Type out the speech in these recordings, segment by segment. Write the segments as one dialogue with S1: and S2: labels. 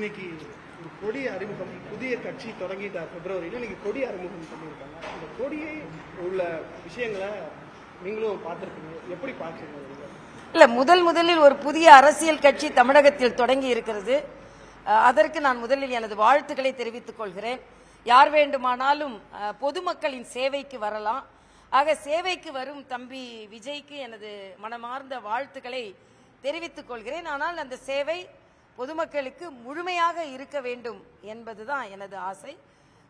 S1: இன்னைக்கு ஒரு கொடி அறிமுகம், புதிய கட்சி தொடங்கிட்டார் பிப்ரவரியில். இன்னைக்கு கொடி அறிமுகம் பண்ணியிருக்காங்க. இந்த கொடியை உள்ள விஷயங்களை நீங்களும் பார்த்துருக்கீங்க, எப்படி பார்க்குறீங்க?
S2: இல்ல, முதலில் ஒரு புதிய அரசியல் கட்சி தமிழகத்தில் தொடங்கி இருக்கிறது. அதற்கு நான் முதலில் எனது வாழ்த்துக்களை தெரிவித்துக் கொள்கிறேன். யார் வேண்டுமானாலும் பொதுமக்களின் சேவைக்கு வரலாம். ஆக சேவைக்கு வரும் தம்பி விஜய்க்கு எனது மனமார்ந்த வாழ்த்துக்களை தெரிவித்துக் கொள்கிறேன். ஆனால் அந்த சேவை பொதுமக்களுக்கு முழுமையாக இருக்க வேண்டும் என்பதுதான் எனது ஆசை.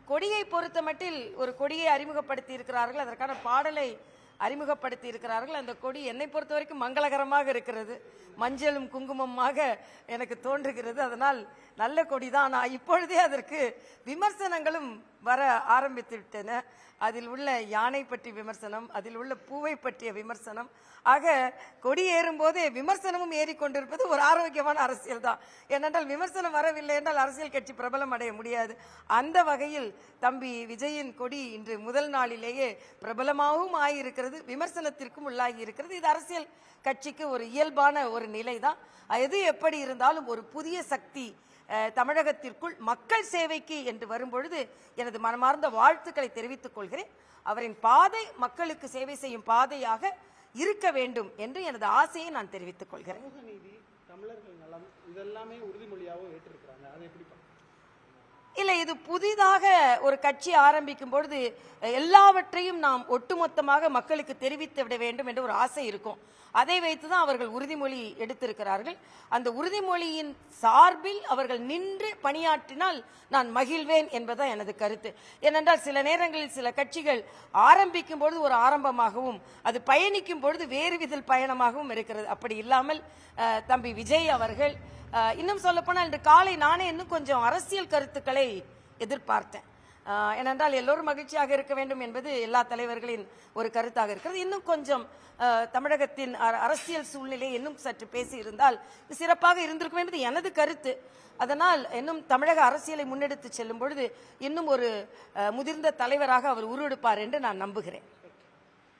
S2: கொடியை பொறுத்த மட்டில் ஒரு கொடியை அறிமுகப்படுத்தி இருக்கிறார்கள், அதற்கான பாடலை அறிமுகப்படுத்தி இருக்கிறார்கள். அந்த கொடி என்னை பொறுத்த வரைக்கும் மங்களகரமாக இருக்கிறது, மஞ்சளும் குங்குமமாக எனக்கு தோன்றுகிறது. அதனால் நல்ல கொடிதான். இப்பொழுதே அதற்கு விமர்சனங்களும் வர ஆரம்பித்து விட்டன. அதில் உள்ள யானை பற்றி விமர்சனம், அதில் உள்ள பூவை பற்றிய விமர்சனம். ஆக கொடி ஏறும் போதே விமர்சனமும் ஏறிக்கொண்டிருப்பது ஒரு ஆரோக்கியமான அரசியல் தான். ஏனென்றால் விமர்சனம் வரவில்லை என்றால் அரசியல் கட்சி பிரபலம் அடைய முடியாது. அந்த வகையில் தம்பி விஜயின் கொடி இன்று முதல் நாளிலேயே பிரபலமாகவும் ஆகியிருக்கிறது, விமர்சனத்திற்கும் உள்ளாகி இருக்கிறது. இது அரசியல் கட்சிக்கு ஒரு இயல்பான ஒரு நிலை தான். எது எப்படி இருந்தாலும் ஒரு புதிய சக்தி தமிழகத்திற்குள் மக்கள் சேவைக்கு என்று வரும்பொழுது எனது மனமார்ந்த வாழ்த்துக்களை தெரிவித்துக் கொள்கிறேன். அவரின் பாதை மக்களுக்கு சேவை செய்யும் பாதையாக இருக்க வேண்டும் என்று எனது ஆசையை நான் தெரிவித்துக் கொள்கிறேன்.
S1: சமூக நீதி, தமிழர்கள் நலம், இதெல்லாமே உறுதிமொழியாகவும் ஏற்றிருக்கிறாங்க. அதை எப்படி?
S2: இல்லை, இது புதிதாக ஒரு கட்சி ஆரம்பிக்கும் பொழுது எல்லாவற்றையும் நாம் ஒட்டுமொத்தமாக மக்களுக்கு தெரிவித்து விட வேண்டும் என்ற ஒரு ஆசை இருக்கும். அதை வைத்துதான் அவர்கள் உறுதிமொழி எடுத்திருக்கிறார்கள். அந்த உறுதிமொழியின் சார்பில் அவர்கள் நின்று பணியாற்றினால் நான் மகிழ்வேன் என்பதுதான் எனது கருத்து. ஏனென்றால் சில நேரங்களில் சில கட்சிகள் ஆரம்பிக்கும் பொழுது ஒரு ஆரம்பமாகவும் அது பயணிக்கும் பொழுது வேறு வித பயணமாகவும் இருக்கிறது. அப்படி இல்லாமல் தம்பி விஜய் அவர்கள், இன்னும் சொல்லப்போனால் இன்று காலை நானே இன்னும் கொஞ்சம் அரசியல் கருத்துக்களை எதிர்பார்த்தேன். ஏனென்றால் எல்லோரும் மகிழ்ச்சியாக இருக்க வேண்டும் என்பது எல்லா தலைவர்களின் ஒரு கருத்தாக இருக்கிறது. இன்னும் கொஞ்சம் தமிழகத்தின் அரசியல் சூழ்நிலை இன்னும் சற்று பேசி இருந்தால் சிறப்பாக இருந்திருக்கும் என்பது எனது கருத்து. அதனால் இன்னும் தமிழக அரசியலை முன்னெடுத்து செல்லும் பொழுது இன்னும் ஒரு முதிர்ந்த தலைவராக அவர் உருவெடுப்பார் என்று நான் நம்புகிறேன்.